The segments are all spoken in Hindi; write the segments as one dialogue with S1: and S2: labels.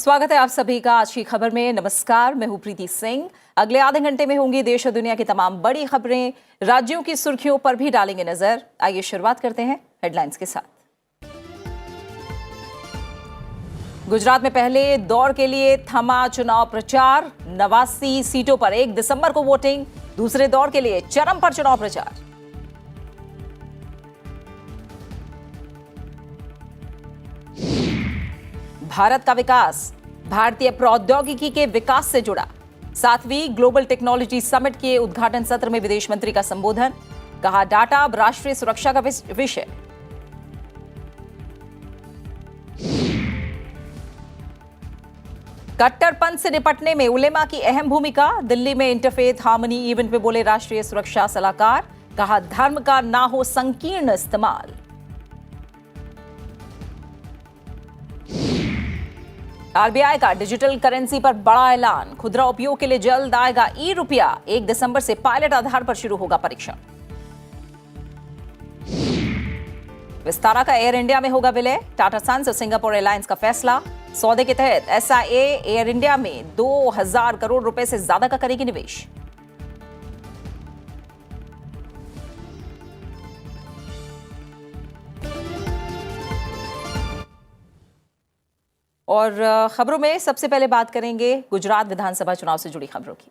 S1: स्वागत है आप सभी का आज की खबर में। नमस्कार, मैं हूं प्रीति सिंह। अगले आधे घंटे में होंगी देश और दुनिया की तमाम बड़ी खबरें। राज्यों की सुर्खियों पर भी डालेंगे नजर। आइए शुरुआत करते हैं हेडलाइंस के साथ। गुजरात में पहले दौर के लिए थमा चुनाव प्रचार। 89 सीटों पर 1 दिसंबर को वोटिंग। दूसरे दौर के लिए चरम पर चुनाव प्रचार। भारत का विकास भारतीय प्रौद्योगिकी के विकास से जुड़ा। 7वीं ग्लोबल टेक्नोलॉजी समिट के उद्घाटन सत्र में विदेश मंत्री का संबोधन। कहा, डाटा अब राष्ट्रीय सुरक्षा का विषय। कट्टरपंथ से निपटने में उलेमा की अहम भूमिका। दिल्ली में इंटरफेथ हार्मनी इवेंट में बोले राष्ट्रीय सुरक्षा सलाहकार। कहा, धर्म का ना हो संकीर्ण इस्तेमाल। आरबीआई का डिजिटल करेंसी पर बड़ा ऐलान। खुदरा उपयोग के लिए जल्द आएगा ई-रुपया। 1 दिसंबर से पायलट आधार पर शुरू होगा परीक्षण। विस्तारा का एयर इंडिया में होगा विलय। टाटा सन्स और सिंगापुर एयरलाइंस का फैसला। सौदे के तहत एसआईए एयर इंडिया में 2000 करोड़ रुपए से ज्यादा का करेगी निवेश। और खबरों में सबसे पहले बात करेंगे गुजरात विधानसभा चुनाव से जुड़ी खबरों की।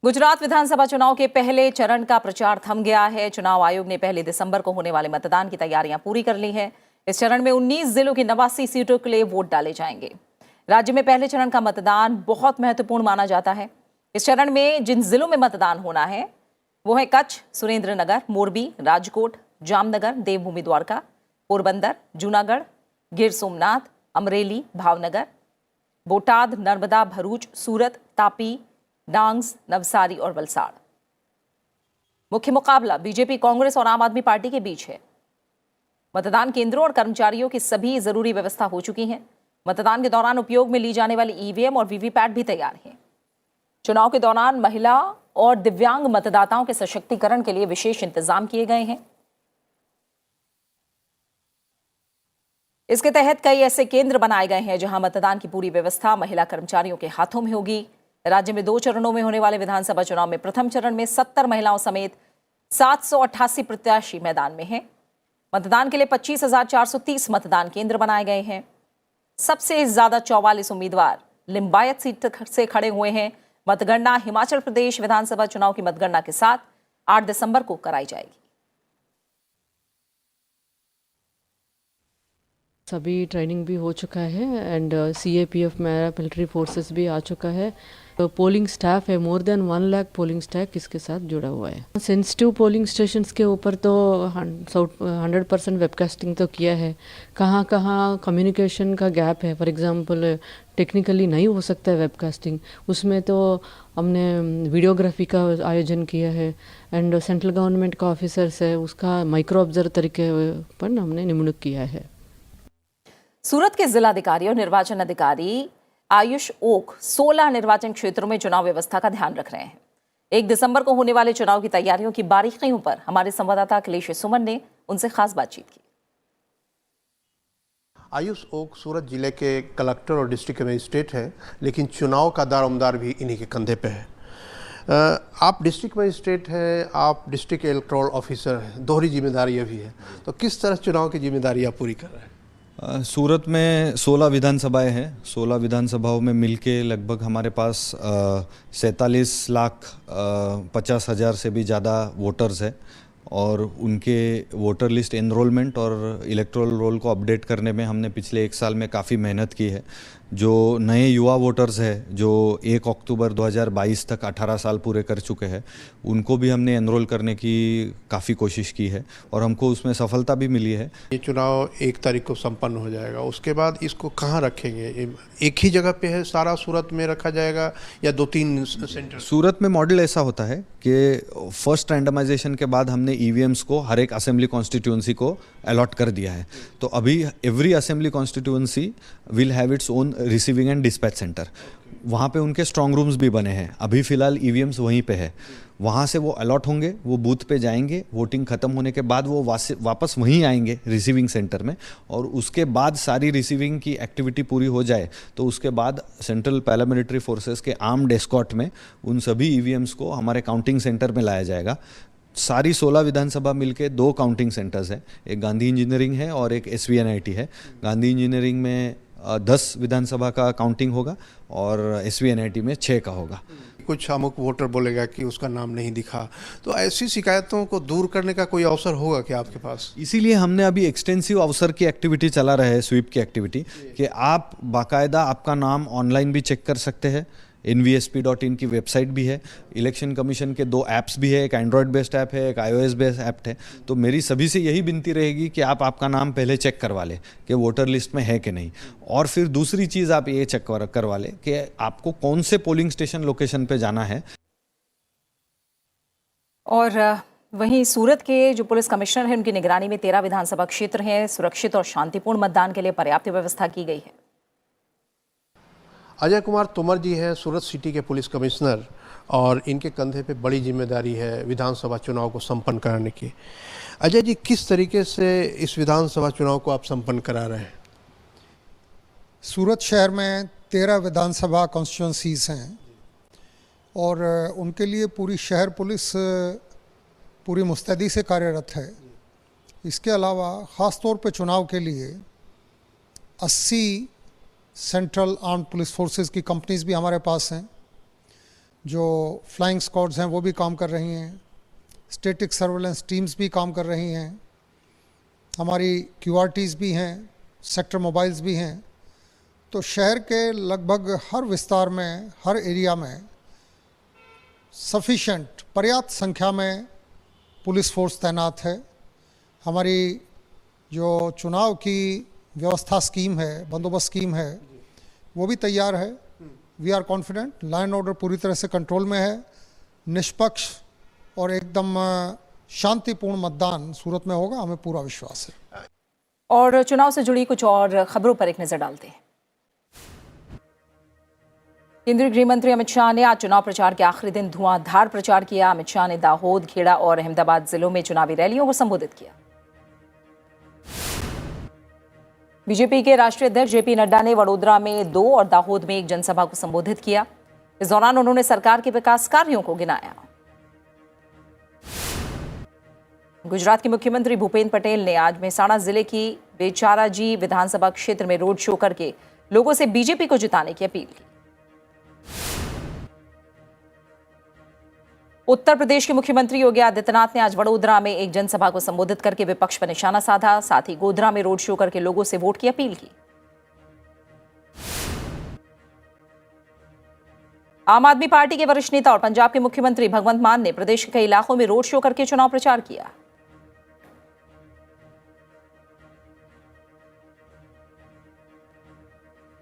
S1: गुजरात विधानसभा चुनाव के पहले चरण का प्रचार थम गया है। चुनाव आयोग ने पहले दिसंबर को होने वाले मतदान की तैयारियां पूरी कर ली हैं। इस चरण में 19 जिलों की 89 सीटों के लिए वोट डाले जाएंगे। राज्य में पहले चरण का मतदान बहुत महत्वपूर्ण माना जाता है। इस चरण में जिन जिलों में मतदान होना है वो है कच्छ, सुरेंद्रनगर, मोरबी, राजकोट, जामनगर, देवभूमि द्वारका, पोरबंदर, जूनागढ़, गिर सोमनाथ, अमरेली, भावनगर, बोटाद, नर्मदा, भरूच, सूरत, तापी, डांग, नवसारी और वलसाड़। मुख्य मुकाबला बीजेपी, कांग्रेस और आम आदमी पार्टी के बीच है। मतदान केंद्रों और कर्मचारियों की सभी जरूरी व्यवस्था हो चुकी है। मतदान के दौरान उपयोग में ली जाने वाली ईवीएम और वीवीपैट भी तैयार हैं। चुनाव के दौरान महिला और दिव्यांग मतदाताओं के सशक्तिकरण के लिए विशेष इंतजाम किए गए हैं। इसके तहत कई ऐसे केंद्र बनाए गए हैं जहां मतदान की पूरी व्यवस्था महिला कर्मचारियों के हाथों में होगी। राज्य में 2 चरणों में होने वाले विधानसभा चुनाव में प्रथम चरण में 70 महिलाओं समेत 788 प्रत्याशी मैदान में हैं। मतदान के लिए 25,430 मतदान केंद्र बनाए गए हैं। सबसे ज्यादा 44 उम्मीदवार लिंबायत सीट से खड़े हुए हैं। मतगणना हिमाचल प्रदेश विधानसभा चुनाव की मतगणना के साथ 8 दिसंबर को कराई जाएगी।
S2: सभी ट्रेनिंग भी हो चुका है एंड सीएपीएफ में मिलिट्री फोर्सेस भी आ चुका है। तो पोलिंग स्टाफ है, more than 1 lakh polling staff इसके साथ जुड़ा हुआ है। सेंसिटिव पोलिंग स्टेशंस के ऊपर तो 100% वेबकास्टिंग तो किया है। कहाँ कहाँ कम्युनिकेशन का गैप है, फॉर एग्जांपल टेक्निकली नहीं हो सकता है वेबकास्टिंग, उसमें तो हमने वीडियोग्राफी का आयोजन किया है। एंड सेंट्रल गवर्नमेंट का ऑफिसर्स है, उसका माइक्रो ऑब्जर्वर तरीके पर हमने नियुक्त किया है।
S1: सूरत के जिलाधिकारी और निर्वाचन अधिकारी आयुष ओक 16 निर्वाचन क्षेत्रों में चुनाव व्यवस्था का ध्यान रख रहे हैं। 1 दिसंबर को होने वाले चुनाव की तैयारियों की बारीकियों पर हमारे संवाददाता अखिलेश सुमन ने उनसे खास बातचीत की।
S3: आयुष ओक सूरत जिले के कलेक्टर और डिस्ट्रिक्ट मजिस्ट्रेट हैं, लेकिन चुनाव का दारोमदार भी इन्हीं के कंधे पे है। आप डिस्ट्रिक्ट मजिस्ट्रेट हैं, आप डिस्ट्रिक्ट इलेक्टोरल ऑफिसर हैं, दोहरी जिम्मेदारियाँ भी हैं, तो किस तरह चुनाव की जिम्मेदारी आप पूरी कर रहे हैं?
S4: सूरत में 16 विधानसभाएं हैं। 16 विधानसभाओं में मिलके लगभग हमारे पास 47,50,000 से भी ज़्यादा वोटर्स हैं और उनके वोटर लिस्ट एनरोलमेंट और इलेक्टोरल रोल को अपडेट करने में हमने पिछले 1 साल में काफ़ी मेहनत की है। जो नए युवा वोटर्स हैं जो 1 अक्टूबर 2022 तक 18 साल पूरे कर चुके हैं, उनको भी हमने एनरोल करने की काफ़ी कोशिश की है और हमको उसमें सफलता भी मिली है।
S3: ये चुनाव 1 तारीख को संपन्न हो जाएगा, उसके बाद इसको कहाँ रखेंगे? एक ही जगह पे है, सारा सूरत में रखा जाएगा या 2-3 सेंटर?
S4: सूरत में मॉडल ऐसा होता है कि फर्स्ट रैंडमाइजेशन के बाद हमने ईवीएम्स को हर एक असेंबली कॉन्स्टिट्यूंसी को अलॉट कर दिया है। तो अभी every assembly constituency will have its own receiving end dispatch centre, वहाँ पे उनके स्ट्रॉन्ग रूम्स भी बने हैं। अभी फ़िलहाल ईवीएम्स वहीं पे है, वहाँ से वो अलॉट होंगे, वो बूथ पे जाएंगे, वोटिंग ख़त्म होने के बाद वो वापस वहीं आएंगे रिसीविंग सेंटर में, और उसके बाद सारी रिसीविंग की एक्टिविटी पूरी हो जाए तो उसके बाद सेंट्रल पैरामिलिट्री फोर्सेस के आर्म्ड एस्कॉर्ट में उन सभी ईवीएम्स को हमारे काउंटिंग सेंटर में लाया जाएगा। सारी 16 विधानसभा मिलके 2 काउंटिंग सेंटर्स हैं, एक गांधी इंजीनियरिंग है और एक SVNIT है। गांधी इंजीनियरिंग में 10 विधानसभा का काउंटिंग होगा और SVNIT में 6 का होगा।
S3: कुछ अमुक वोटर बोलेगा कि उसका नाम नहीं दिखा, तो ऐसी शिकायतों को दूर करने का कोई अवसर होगा क्या आपके पास?
S4: इसीलिए हमने अभी एक्सटेंसिव अवसर की एक्टिविटी चला रहे हैं, स्वीप की एक्टिविटी, कि आप बाकायदा आपका नाम ऑनलाइन भी चेक कर सकते हैं। nvsp.in की वेबसाइट भी है, इलेक्शन कमीशन के 2 ऐप्स भी है, एक एंड्रॉयड बेस्ड ऐप है, एक iOS बेस्ड ऐप है। तो मेरी सभी से यही विनती रहेगी कि आप आपका नाम पहले चेक करवा लें कि वोटर लिस्ट में है कि नहीं, और फिर दूसरी चीज़ आप ये चेक करवा लें कि आपको कौन से पोलिंग स्टेशन लोकेशन पे जाना है।
S1: और वहीं सूरत के जो पुलिस कमिश्नर हैं, उनकी निगरानी में 13 विधानसभा क्षेत्र हैं। सुरक्षित और शांतिपूर्ण मतदान के लिए पर्याप्त व्यवस्था की गई है।
S3: अजय कुमार तोमर जी हैं सूरत सिटी के पुलिस कमिश्नर, और इनके कंधे पे बड़ी जिम्मेदारी है विधानसभा चुनाव को संपन्न कराने की। अजय जी, किस तरीके से इस विधानसभा चुनाव को आप संपन्न करा रहे हैं?
S5: सूरत शहर में 13 विधानसभा कॉन्स्टिट्यूंसीज हैं और उनके लिए पूरी शहर पुलिस पूरी मुस्तैदी से कार्यरत है। इसके अलावा ख़ास तौर पे चुनाव के लिए 80 सेंट्रल आर्म्ड पुलिस फोर्सेस की कंपनीज भी हमारे पास हैं, जो फ्लाइंग स्क्वाड्स हैं वो भी काम कर रही हैं, स्टैटिक सर्वेलेंस टीम्स भी काम कर रही हैं, हमारी QRTs भी हैं, सेक्टर मोबाइल्स भी हैं। तो शहर के लगभग हर विस्तार में, हर एरिया में सफिशेंट पर्याप्त संख्या में पुलिस फोर्स तैनात है। हमारी जो चुनाव की व्यवस्था स्कीम है, बंदोबस्त स्कीम है, वो भी तैयार है। We are confident, law and order पूरी तरह से कंट्रोल में है। निष्पक्ष और एकदम शांतिपूर्ण मतदान सूरत में होगा, हमें पूरा विश्वास है।
S1: और चुनाव से जुड़ी कुछ और खबरों पर एक नजर डालते हैं। केंद्रीय गृह मंत्री अमित शाह ने आज चुनाव प्रचार के आखिरी दिन धुआंधार प्रचार किया। अमित शाह ने दाहोद, खेड़ा और अहमदाबाद जिलों में चुनावी रैलियों को संबोधित किया। बीजेपी के राष्ट्रीय अध्यक्ष JP नड्डा ने वडोदरा में 2 और दाहोद में 1 जनसभा को संबोधित किया। इस दौरान उन्होंने सरकार के विकास कार्यों को गिनाया। गुजरात के मुख्यमंत्री भूपेन्द्र पटेल ने आज मेहसाणा जिले की बेचाराजी विधानसभा क्षेत्र में रोड शो करके लोगों से बीजेपी को जिताने की अपील की। उत्तर प्रदेश के मुख्यमंत्री योगी आदित्यनाथ ने आज वडोदरा में 1 जनसभा को संबोधित करके विपक्ष पर निशाना साधा। साथ ही गोधरा में रोड शो करके लोगों से वोट की अपील की। आम आदमी पार्टी के वरिष्ठ नेता और पंजाब के मुख्यमंत्री भगवंत मान ने प्रदेश के कई इलाकों में रोड शो करके चुनाव प्रचार किया।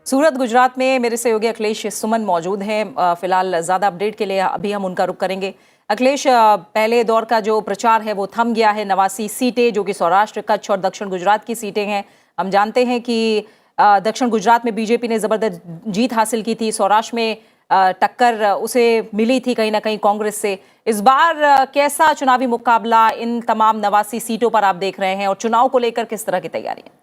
S1: सूरत गुजरात में मेरे सहयोगी अखिलेश सुमन मौजूद हैं। फिलहाल ज्यादा अपडेट के लिए अभी हम उनका रुख करेंगे। अखिलेश, पहले दौर का जो प्रचार है वो थम गया है। 89 सीटें जो कि सौराष्ट्र, कच्छ और दक्षिण गुजरात की सीटें हैं। हम जानते हैं कि दक्षिण गुजरात में बीजेपी ने जबरदस्त जीत हासिल की थी। सौराष्ट्र में टक्कर उसे मिली थी कहीं ना कहीं कांग्रेस से। इस बार कैसा चुनावी मुकाबला इन तमाम 89 सीटों पर आप देख रहे हैं और चुनाव को लेकर किस तरह की तैयारियां?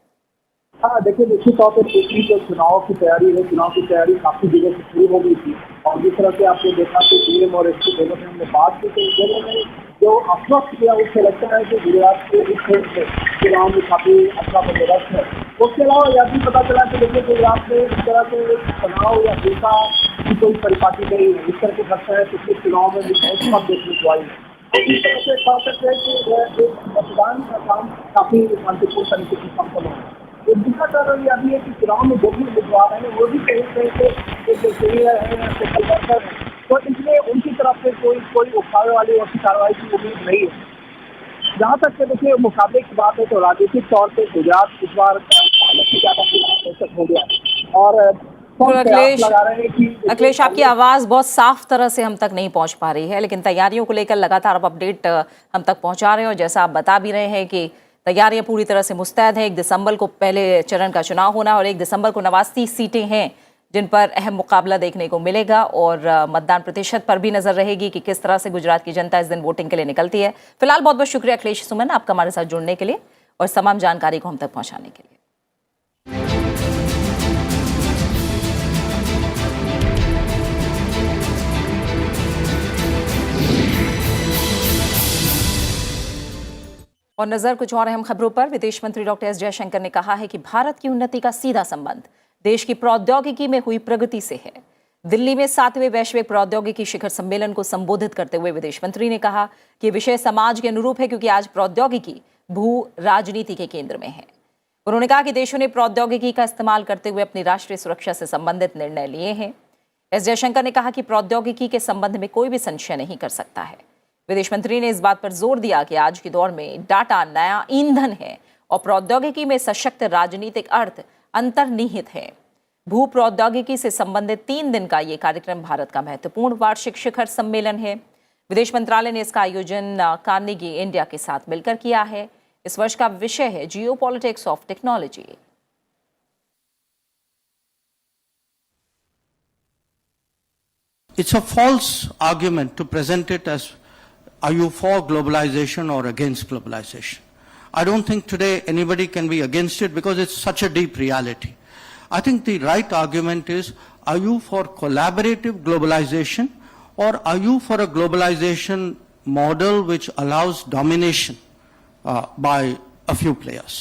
S6: हाँ, देखिए, निश्चित तौर पर पिछली जो चुनाव की तैयारी है, चुनाव की तैयारी काफी जगह से शुरू हो गई थी। और जिस तरह से आपने देखा कि DM और SP दोनों में हमने बात की, तो दोनों में जो अस्वस्थ किया, उससे लगता है कि गुजरात के इस क्षेत्र में चुनाव में काफी अच्छा बंदोबस्त है। उसके अलावा यह भी पता चला कि देखिए गुजरात में इस तरह से तनाव या हिंसा की कोई परिपाटी नहीं है। इस तरह से लगता है पिछले चुनाव में भी बहुत कम देखने को आई है। तो इस तरह से कह सकते हैं कि मतदान का काम काफी शांतिपूर्ण तरीके से संपन्न हो। दूसरा कारण यह भी है कि चुनाव में जो भी उम्मीदवार हैं वो भी कहीं से सीनियर है, सोशल वर्कर है, तो इसलिए उनकी तरफ से कोई उठावे वाली और कार्रवाई की उम्मीद नहीं है। जहाँ तक से देखिए मुकाबले की बात है तो राजनीतिक तौर पर गुजरात इस बार ज़्यादा हो गया। और
S1: अखिलेश, आपकी आवाज बहुत साफ तरह से हम तक नहीं पहुंच पा रही है, लेकिन तैयारियों को लेकर लगातार आप अपडेट हम तक पहुंचा रहे हैं। और जैसा आप बता भी रहे हैं कि तैयारियां पूरी तरह से मुस्तैद है। 1 दिसंबर को पहले चरण का चुनाव होना और 1 दिसंबर को 89 सीटें हैं जिन पर अहम मुकाबला देखने को मिलेगा और मतदान प्रतिशत पर भी नजर रहेगी कि किस तरह से गुजरात की जनता इस दिन वोटिंग के लिए निकलती है। फिलहाल बहुत बहुत शुक्रिया अखिलेश सुमन आपका हमारे साथ जुड़ने के लिए और तमाम जानकारी को हम तक पहुंचाने के लिए। और नजर कुछ और अहम खबरों पर। विदेश मंत्री डॉक्टर एस जयशंकर ने कहा है कि भारत की उन्नति का सीधा संबंध देश की प्रौद्योगिकी में हुई प्रगति से है। दिल्ली में 7वें वैश्विक प्रौद्योगिकी शिखर सम्मेलन को संबोधित करते हुए विदेश मंत्री ने कहा कि ये विषय समाज के अनुरूप है क्योंकि आज प्रौद्योगिकी भू राजनीति के केंद्र में है। उन्होंने कहा कि देशों ने प्रौद्योगिकी का इस्तेमाल करते हुए अपनी राष्ट्रीय सुरक्षा से संबंधित निर्णय लिए हैं। एस जयशंकर ने कहा कि प्रौद्योगिकी के संबंध में कोई भी संशय नहीं कर सकता है। विदेश मंत्री ने इस बात पर जोर दिया कि आज के दौर में डाटा नया ईंधन है और प्रौद्योगिकी में सशक्त राजनीतिक अर्थ अंतर्निहित है। भू प्रौद्योगिकी से संबंधित 3 दिन का ये कार्यक्रम भारत का महत्वपूर्ण वार्षिक शिखर सम्मेलन है। विदेश मंत्रालय ने इसका आयोजन कार्नेगी इंडिया के साथ मिलकर किया है। इस वर्ष का विषय है geopolitics of technology.
S7: It's a false argument to present it as are you for globalization or against globalization. I don't think today anybody can be against it because it's such a deep reality. I think the right argument is, are you for collaborative globalization or are you for a globalization model which allows domination by a few players?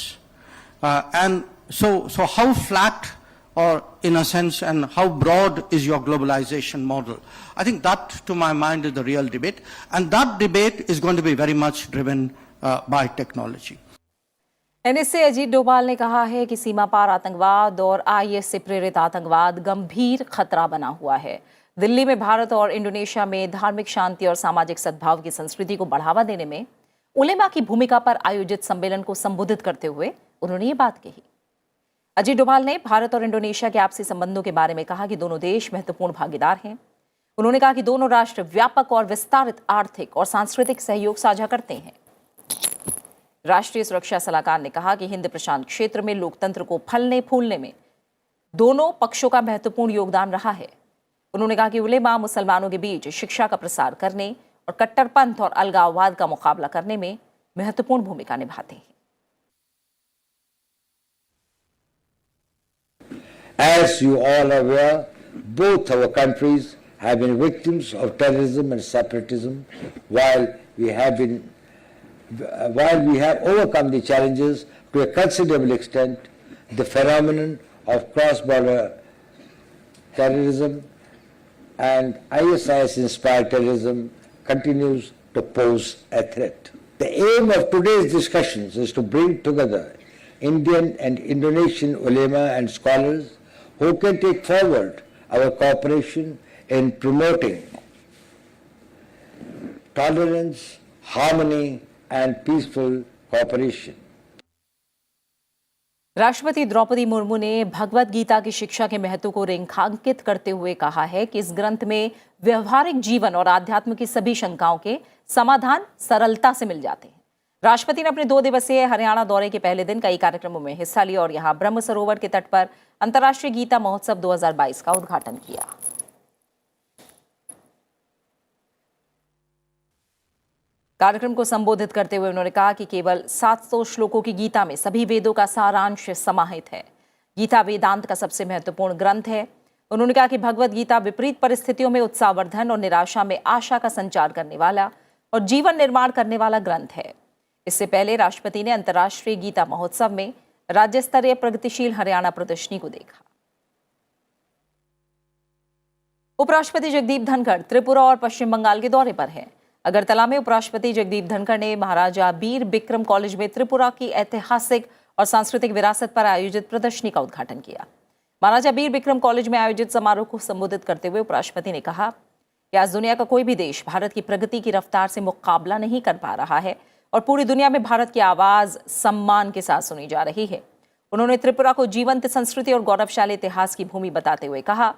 S7: And so how flat or in a sense and how broad is your globalization model? I think that to my mind is the real debate, and that debate is going to be very much driven by technology.
S1: NSA Ajit Doval ने कहा है कि सीमा पार आतंकवाद और आईएस से प्रेरित आतंकवाद गंभीर खतरा बना हुआ है। दिल्ली में भारत और इंडोनेशिया में धार्मिक शांति और सामाजिक सद्भाव की संस्कृति को बढ़ावा देने में उलेमा की भूमिका पर आयोजित सम्मेलन को संबोधित करते हुए उन्होंने ये बात कही। अजीत डोभाल ने भारत और इंडोनेशिया के आपसी संबंधों के बारे में कहा कि दोनों देश महत्वपूर्ण भागीदार हैं। उन्होंने कहा कि दोनों राष्ट्र व्यापक और विस्तारित आर्थिक और सांस्कृतिक सहयोग साझा करते हैं। राष्ट्रीय सुरक्षा सलाहकार ने कहा कि हिंद प्रशांत क्षेत्र में लोकतंत्र को फलने फूलने में दोनों पक्षों का महत्वपूर्ण योगदान रहा है। उन्होंने कहा कि उलेमा मुसलमानों के बीच शिक्षा का प्रसार करने और कट्टरपंथ और अलगाववाद का मुकाबला करने में महत्वपूर्ण भूमिका निभाते हैं।
S8: As you all are aware, both our countries have been victims of terrorism and separatism, while we have overcome the challenges to a considerable extent. The phenomenon of cross-border terrorism and ISIS-inspired terrorism continues to pose a threat. The aim of today's discussions is to bring together Indian and Indonesian ulema and scholars who can take forward our cooperation in promoting tolerance, harmony and peaceful cooperation.
S1: राष्ट्रपति द्रौपदी मुर्मू ने भगवत गीता की शिक्षा के महत्व को रेखांकित करते हुए कहा है कि इस ग्रंथ में व्यवहारिक जीवन और आध्यात्म की सभी शंकाओं के समाधान सरलता से मिल जाते हैं। राष्ट्रपति ने अपने 2 दिवसीय हरियाणा दौरे के पहले दिन कई कार्यक्रमों में हिस्सा लिया और यहां ब्रह्म सरोवर के तट पर अंतर्राष्ट्रीय गीता महोत्सव 2022 का उद्घाटन किया। कार्यक्रम को संबोधित करते हुए उन्होंने कहा कि केवल 700 श्लोकों की गीता में सभी वेदों का सारांश समाहित है। गीता वेदांत का सबसे महत्वपूर्ण ग्रंथ है। उन्होंने कहा कि भगवत गीता विपरीत परिस्थितियों में उत्साहवर्धन और निराशा में आशा का संचार करने वाला और जीवन निर्माण करने वाला ग्रंथ है। इससे पहले राष्ट्रपति ने अंतर्राष्ट्रीय गीता महोत्सव में राज्य स्तरीय प्रगतिशील हरियाणा प्रदर्शनी को देखा। उपराष्ट्रपति जगदीप धनखड़ त्रिपुरा और पश्चिम बंगाल के दौरे पर हैं। अगरतला में उपराष्ट्रपति जगदीप धनखड़ ने महाराजा बीर बिक्रम कॉलेज में त्रिपुरा की ऐतिहासिक और सांस्कृतिक विरासत पर आयोजित प्रदर्शनी का उद्घाटन किया। महाराजा बीर बिक्रम कॉलेज में आयोजित समारोह को संबोधित करते हुए उपराष्ट्रपति ने कहा कि आज दुनिया का कोई भी देश भारत की प्रगति की रफ्तार से मुकाबला नहीं कर पा रहा है और पूरी दुनिया में भारत की आवाज सम्मान के साथ सुनी जा रही है। उन्होंने त्रिपुरा को जीवंत संस्कृति और गौरवशाली इतिहास की भूमि बताते हुए कहा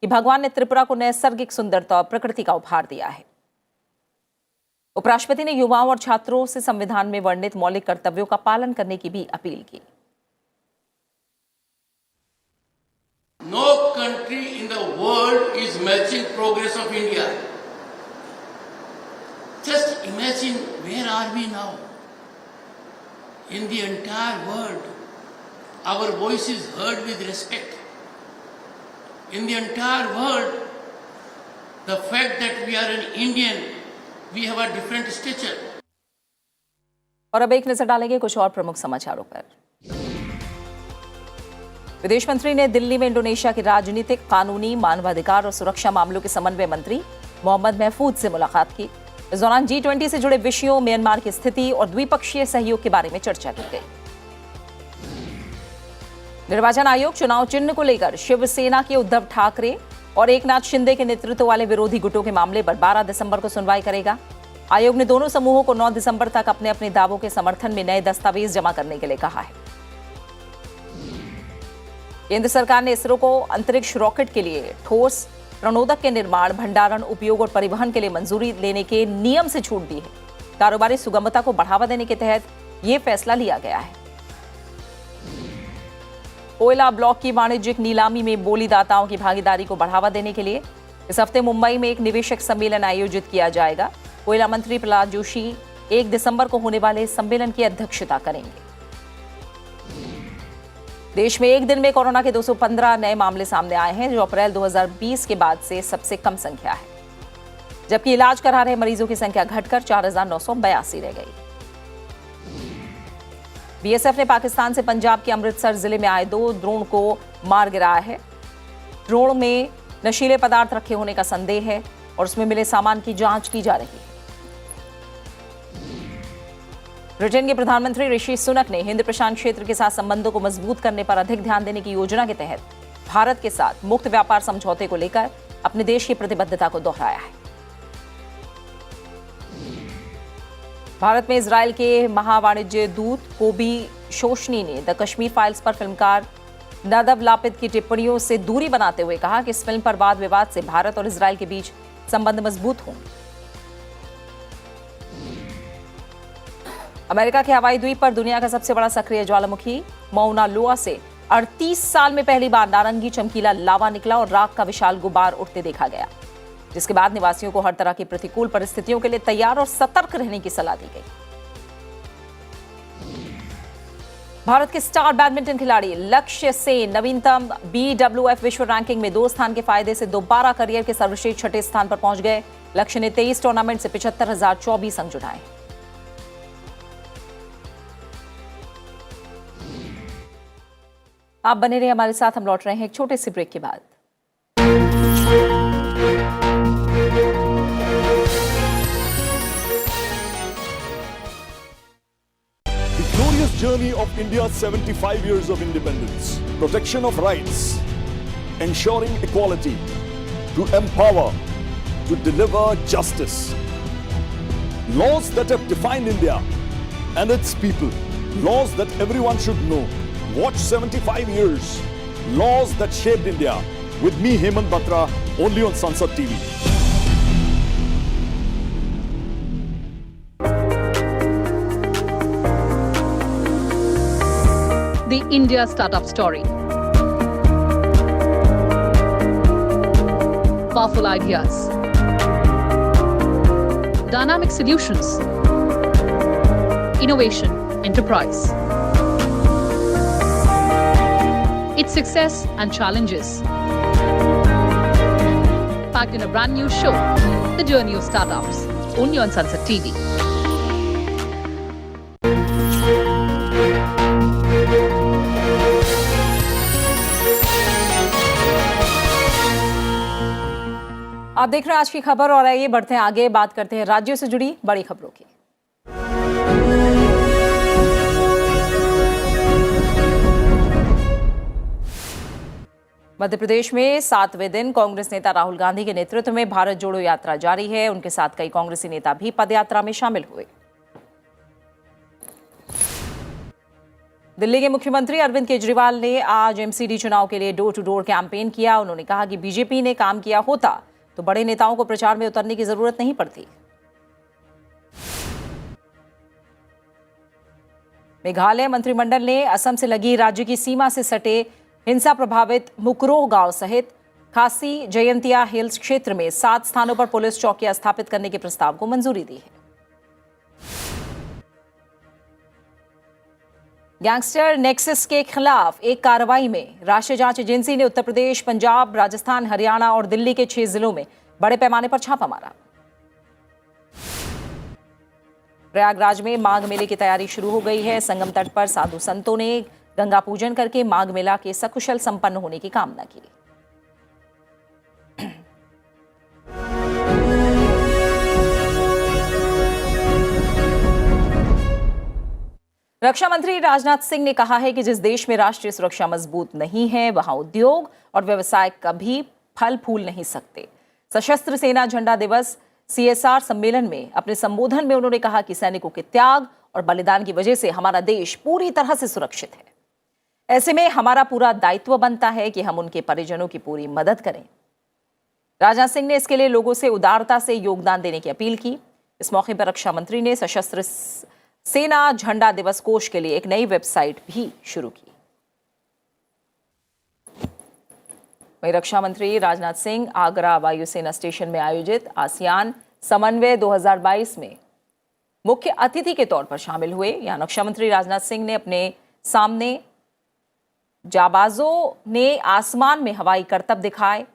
S1: कि भगवान ने त्रिपुरा को नैसर्गिक सुंदरता और प्रकृति का उपहार दिया है। उपराष्ट्रपति ने युवाओं और छात्रों से संविधान में वर्णित मौलिक कर्तव्यों का पालन करने की भी अपील की।
S9: No country in the world is matching progress of India. Just imagine where are we now? In the entire world, our voice is heard with respect. In the entire world, the fact that we are an Indian, we have a different stature.
S1: और अब एक नजर डालेंगे कुछ और प्रमुख समाचारों पर। विदेश मंत्री ने दिल्ली में इंडोनेशिया के राजनीतिक, कानूनी, मानवाधिकार और सुरक्षा मामलों के समन्वय मंत्री मोहम्मद महफूज से मुलाकात की। इस दौरान G20 से जुड़े विषयों, म्यांमार की स्थिति और द्विपक्षीय सहयोग के बारे में चर्चा की गई। निर्वाचन आयोग चुनाव चिन्ह को लेकर शिवसेना के उद्धव ठाकरे और एकनाथ शिंदे के नेतृत्व वाले विरोधी गुटों के मामले पर 12 दिसंबर को सुनवाई करेगा। आयोग ने दोनों समूहों को 9 दिसंबर तक अपने अपने दावों के समर्थन में नए दस्तावेज जमा करने के लिए कहा है। केंद्र सरकार ने इसरो को अंतरिक्ष रॉकेट के लिए ठोस प्रणोदक के निर्माण, भंडारण, उपयोग और परिवहन के लिए मंजूरी लेने के नियम से छूट दी है। कारोबारी सुगमता को बढ़ावा देने के तहत यह फैसला लिया गया है। कोयला ब्लॉक की वाणिज्यिक नीलामी में बोलीदाताओं की भागीदारी को बढ़ावा देने के लिए इस हफ्ते मुंबई में एक निवेशक सम्मेलन आयोजित किया जाएगा। कोयला मंत्री प्रहलाद जोशी 1 दिसंबर को होने वाले सम्मेलन की अध्यक्षता करेंगे। देश में एक दिन में कोरोना के 215 नए मामले सामने आए हैं, जो अप्रैल 2020 के बाद से सबसे कम संख्या है। जबकि इलाज करा रहे मरीजों की संख्या घटकर 4,982 रह गई। बीएसएफ ने पाकिस्तान से पंजाब के अमृतसर जिले में आए 2 ड्रोन को मार गिराया है। ड्रोन में नशीले पदार्थ रखे होने का संदेह है और उसमें मिले सामान की जांच की जा रही है। ब्रिटेन के प्रधानमंत्री ऋषि सुनक ने हिंद प्रशांत क्षेत्र के साथ संबंधों को मजबूत करने पर अधिक ध्यान देने की योजना के तहत भारत के साथ मुक्त व्यापार समझौते को लेकर अपने देश की प्रतिबद्धता को दोहराया है। भारत में इजरायल के महावाणिज्य दूत कोबी शोशनी ने द कश्मीर फाइल्स पर फिल्मकार नदब लापिद की टिप्पणियों से दूरी बनाते हुए कहा कि इस फिल्म पर वाद विवाद से भारत और इजरायल के बीच संबंध मजबूत होंगे। अमेरिका के हवाई द्वीप पर दुनिया का सबसे बड़ा सक्रिय ज्वालामुखी मौना लोआ से 38 साल में पहली बार नारंगी चमकीला लावा निकला और राख का विशाल गुबार उठते देखा गया, जिसके बाद निवासियों को हर तरह की प्रतिकूल परिस्थितियों के लिए तैयार और सतर्क रहने की सलाह दी गई। भारत के स्टार बैडमिंटन खिलाड़ी लक्ष्य सेन नवीनतम BWF विश्व रैंकिंग में 2 स्थान के फायदे से दोबारा करियर के सर्वश्रेष्ठ 6ठे स्थान पर पहुंच गए। लक्ष्य ने 23 टूर्नामेंट से 75,024 अंक जुटाए। आप बने रहे हमारे साथ, हम लौट रहे हैं एक छोटे से ब्रेक के बाद।
S10: The glorious journey of India's 75 years of independence, protection of rights, ensuring equality, to empower, to deliver justice. Laws that have defined India and its people, laws that everyone should know. Watch 75 years, laws that shaped India, with me Hemant Batra, only on Sansad TV.
S11: The India Startup Story. Powerful ideas. Dynamic solutions. Innovation, enterprise. Its success and challenges. Packed in a brand new show, The Journey of Startups, only on Sunset TV.
S1: आप देख रहे हैं आज की खबर और आइए बढ़ते हैं आगे, बात करते हैं राज्यों से जुड़ी बड़ी खबरों की। मध्य प्रदेश में 7वें दिन कांग्रेस नेता राहुल गांधी के नेतृत्व में भारत जोड़ो यात्रा जारी है। उनके साथ कई कांग्रेसी नेता भी पदयात्रा में शामिल हुए। दिल्ली के मुख्यमंत्री अरविंद केजरीवाल ने आज एमसीडी चुनाव के लिए डोर टू डोर कैंपेन किया। उन्होंने कहा कि बीजेपी ने काम किया होता तो बड़े नेताओं को प्रचार में उतरने की जरूरत नहीं पड़ती। मेघालय मंत्रिमंडल ने असम से लगी राज्य की सीमा से सटे हिंसा प्रभावित मुकरोह गांव सहित खासी जयंतिया हिल्स क्षेत्र में 7 स्थानों पर पुलिस चौकियां स्थापित करने के प्रस्ताव को मंजूरी दी है। गैंगस्टर नेक्सस के खिलाफ एक कार्रवाई में राष्ट्रीय जांच एजेंसी ने उत्तर प्रदेश, पंजाब, राजस्थान, हरियाणा और दिल्ली के 6 जिलों में बड़े पैमाने पर छापा मारा। प्रयागराज में माघ मेले की तैयारी शुरू हो गई है। संगम तट पर साधु संतों ने गंगा पूजन करके माघ मेला के सकुशल संपन्न होने की कामना की। रक्षा मंत्री राजनाथ सिंह ने कहा है कि जिस देश में राष्ट्रीय सुरक्षा मजबूत नहीं है, वहां उद्योग और व्यवसाय कभी फल फूल नहीं सकते। सशस्त्र सेना झंडा दिवस CSR सम्मेलन में अपने संबोधन में उन्होंने कहा कि सैनिकों के त्याग और बलिदान की वजह से हमारा देश पूरी तरह से सुरक्षित है। ऐसे में हमारा पूरा दायित्व बनता है कि हम उनके परिजनों की पूरी मदद करें। राजनाथ सिंह ने इसके लिए लोगों से उदारता से योगदान देने की अपील की। इस मौके पर रक्षा मंत्री ने सशस्त्र सेना झंडा दिवस कोष के लिए एक नई वेबसाइट भी शुरू की। वहीं रक्षा मंत्री राजनाथ सिंह आगरा वायुसेना स्टेशन में आयोजित आसियान समन्वय 2022 में मुख्य अतिथि के तौर पर शामिल हुए। यहां रक्षा मंत्री राजनाथ सिंह ने अपने सामने जाबाजों ने आसमान में हवाई करतब दिखाए।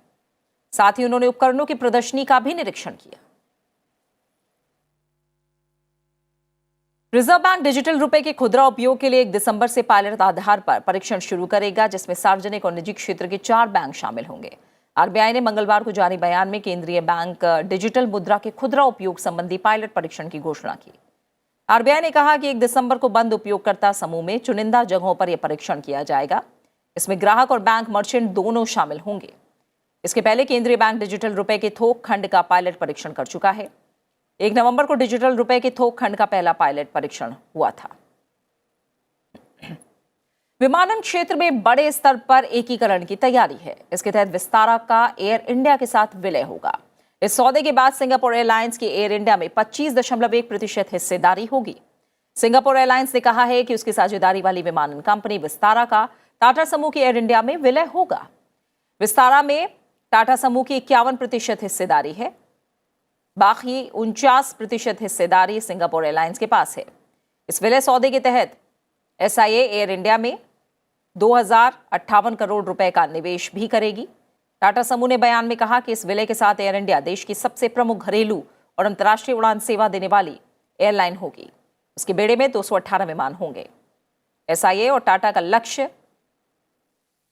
S1: साथ ही उन्होंने उपकरणों की प्रदर्शनी का भी निरीक्षण किया। रिजर्व बैंक डिजिटल रुपए के खुदरा उपयोग के लिए 1 दिसंबर से पायलट आधार पर परीक्षण शुरू करेगा, जिसमें सार्वजनिक और निजी क्षेत्र के 4 बैंक शामिल होंगे। RBI ने मंगलवार को जारी बयान में केंद्रीय बैंक डिजिटल मुद्रा के खुदरा उपयोग संबंधी पायलट परीक्षण की घोषणा की। RBI ने कहा कि 1 दिसंबर को बंद उपयोगकर्ता समूह में चुनिंदा जगहों पर यह परीक्षण किया जाएगा। इसमें ग्राहक और बैंक मर्चेंट दोनों शामिल होंगे। इसके पहले केंद्रीय बैंक डिजिटल रुपए के थोक खंड का पायलट परीक्षण कर चुका है। 1 नवंबर को डिजिटल रुपए के थोक खंड का पहला पायलट परीक्षण हुआ था। विमानन क्षेत्र में बड़े स्तर पर एकीकरण की तैयारी है। इसके तहत विस्तारा का एयर इंडिया के साथ विलय होगा। इस सौदे के बाद सिंगापुर एयरलाइंस की एयर इंडिया में 25.1% हिस्सेदारी होगी। सिंगापुर एयरलाइंस ने कहा है कि उसकी साझेदारी वाली विमानन कंपनी विस्तारा का टाटा समूह की एयर इंडिया में विलय होगा। विस्तारा में टाटा समूह की 51% हिस्सेदारी है। बाकी 49% हिस्सेदारी सिंगापुर एयरलाइंस के पास है। इस विलय सौदे के तहत SIA एयर इंडिया में 2058 करोड़ रुपए का निवेश भी करेगी। टाटा समूह ने बयान में कहा कि इस विलय के साथ एयर इंडिया देश की सबसे प्रमुख घरेलू और अंतर्राष्ट्रीय उड़ान सेवा देने वाली एयरलाइन होगी। उसके बेड़े में 218 विमान होंगे। SIA और टाटा का लक्ष्य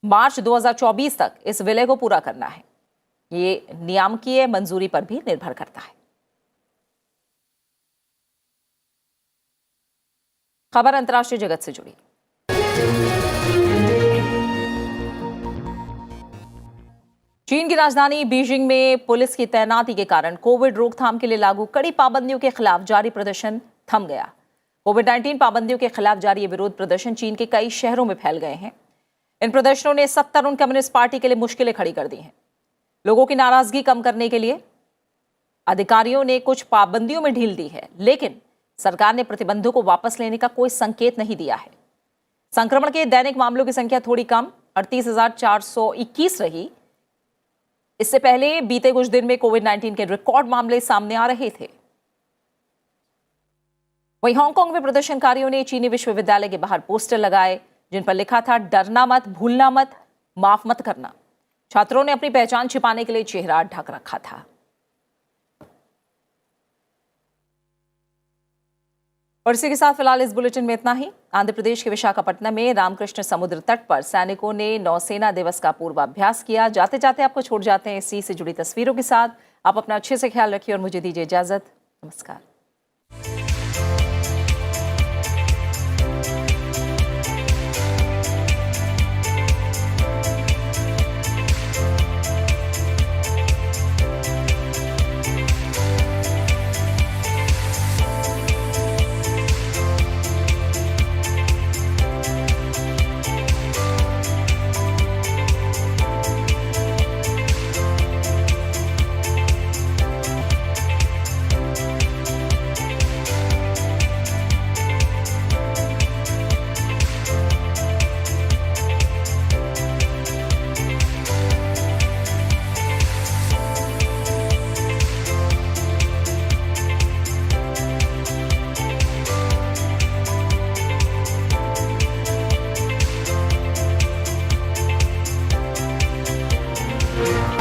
S1: मार्च 2024 तक इस विलय को पूरा करना है। ये नियामकीय मंजूरी पर भी निर्भर करता है। खबर अंतर्राष्ट्रीय जगत से जुड़ी। चीन की राजधानी बीजिंग में पुलिस की तैनाती के कारण कोविड रोकथाम के लिए लागू कड़ी पाबंदियों के खिलाफ जारी प्रदर्शन थम गया। कोविड-19 पाबंदियों के खिलाफ जारी ये विरोध प्रदर्शन चीन के कई शहरों में फैल गए हैं। इन प्रदर्शनों ने सत्तारूढ़ कम्युनिस्ट पार्टी के लिए मुश्किलें खड़ी कर दी हैं। लोगों की नाराजगी कम करने के लिए अधिकारियों ने कुछ पाबंदियों में ढील दी है, लेकिन सरकार ने प्रतिबंधों को वापस लेने का कोई संकेत नहीं दिया है। संक्रमण के दैनिक मामलों की संख्या थोड़ी कम 38,421 रही। इससे पहले बीते कुछ दिन में कोविड-19 के रिकॉर्ड मामले सामने आ रहे थे। वहीं हांगकांग में प्रदर्शनकारियों ने चीनी विश्वविद्यालय के बाहर पोस्टर लगाए, जिन पर लिखा था डरना मत, भूलना मत, माफ मत करना। छात्रों ने अपनी पहचान छिपाने के लिए चेहरा ढक रखा था। और इसी के साथ फिलहाल इस बुलेटिन में इतना ही। आंध्र प्रदेश के विशाखापट्टनम में रामकृष्ण समुद्र तट पर सैनिकों ने नौसेना दिवस का पूर्वाभ्यास किया। जाते जाते आपको छोड़ जाते हैं इसी से जुड़ी तस्वीरों के साथ। आप अपना अच्छे से ख्याल रखिए और मुझे दीजिए इजाजत। नमस्कार। है।